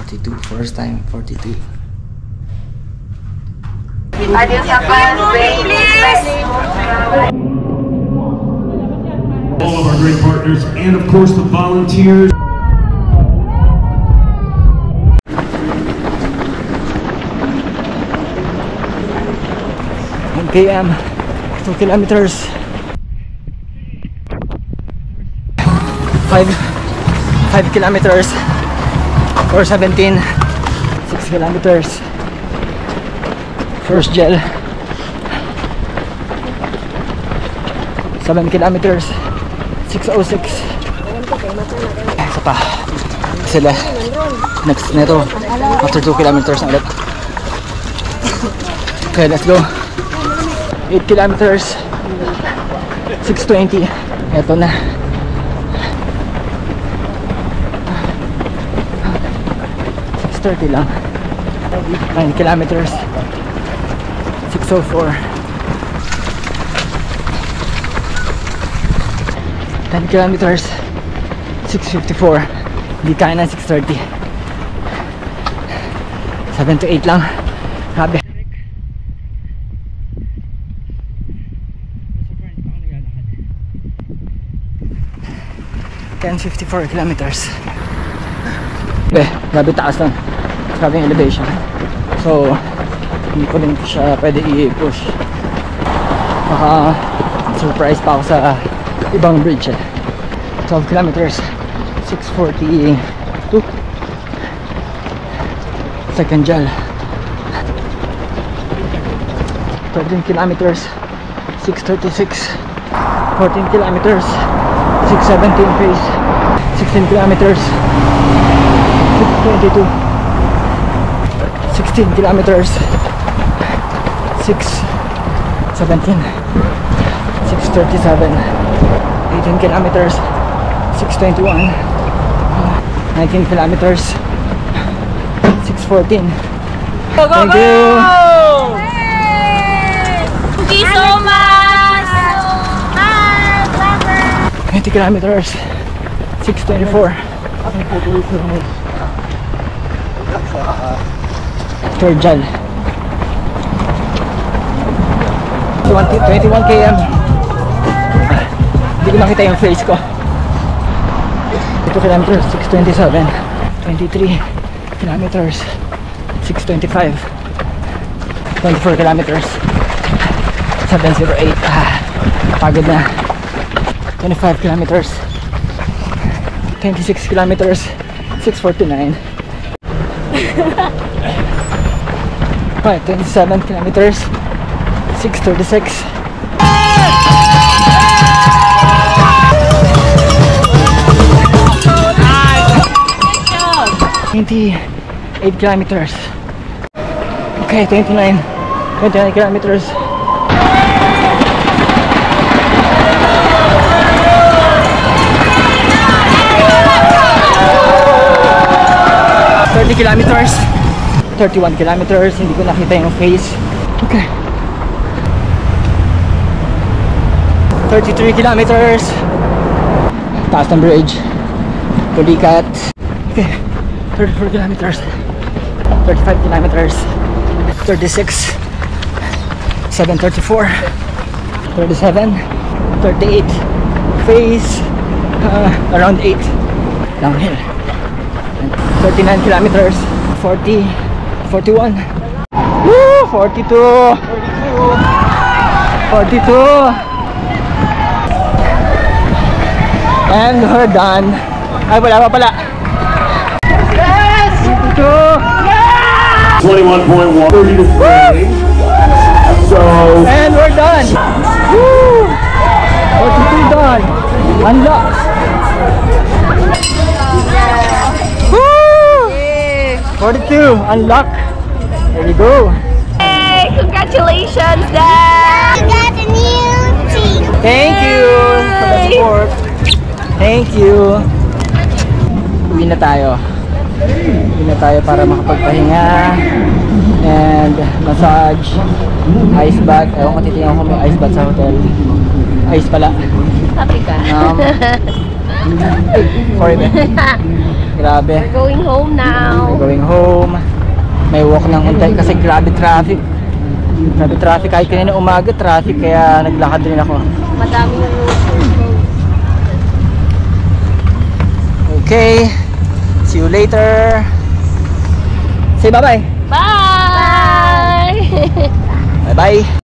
42, first time 42. All of our great partners and of course the volunteers. 1 km, 2 kilometers, 5 kilometers, 4:17, 6 kilometers, first gel, 7 kilometers, 6:06. Isa pa sila next nito after 2 kilometers ulit. Okay, let's go. 8 kilometers, 6:20. Eto na. 6:30 lang. 9 kilometers, 6:04. 10 kilometers, 6:54. Hindi kaya na 6:30. 7 to 8 lang. Grabe. 10:54 kilometers. Grabe taas lang. Grabe yung elevation. So, hindi ko din siya pwede i-push. Baka surprise pa ako sa ibang bridge. 12 kilometers, 6:42. Second gel. 13 kilometers, 6:36. 14 kilometers, 6:17 pace. 16 kilometers, 6:22. 16 kilometers, 6:17. 6:37. 18 kilometers, 6:21. 19 kilometers, 6:14. Go, go, Thank you! Thank you so much! 20 kilometers, 6:24. Third gel. 21 km. Hindi ko makita yung face ko. 2 kilometers, 6:27. 23 kilometers, 6:25. 24 kilometers, 7:08. Pagod na. 25 kilometers, 26 kilometers, 6:49. 27 kilometers, 6:36. 28 kilometers. Okay, 29 kilometers. 30 kilometers, 31 kilometers, hindi ko nakita yung face. Okay. 33 kilometers. Taas ng bridge. Pulikat. Okay. 34 kilometers. 35 kilometers. 36. 7:34. 37. 38. Face. Around 8. Downhill. 39 kilometers, 40, 41, woo, 42, 42, and we're done. Ay, wala pa pala. 42, 21.1. 30 to 3. So, and we're done. Woo, 42 done. Unlock. 42, unlock. There you go. Hey, congratulations, Dad! I got a new team. Thank you for the support. Thank you. Uwi na tayo. Uwi na tayo para makapagpahinga and massage, ice bath. Ewan ko, titingnan ko may ice bath sa hotel. Ice pala. Happy ka? Sorry, man. Grabe. We're going home now. We're going home. May walk ng untay kasi grabe traffic. Grabe traffic. Kahit kanina umaga traffic kaya naglakad rin ako. Madaming roads. Okay. See you later. Say bye-bye. Bye! Bye-bye.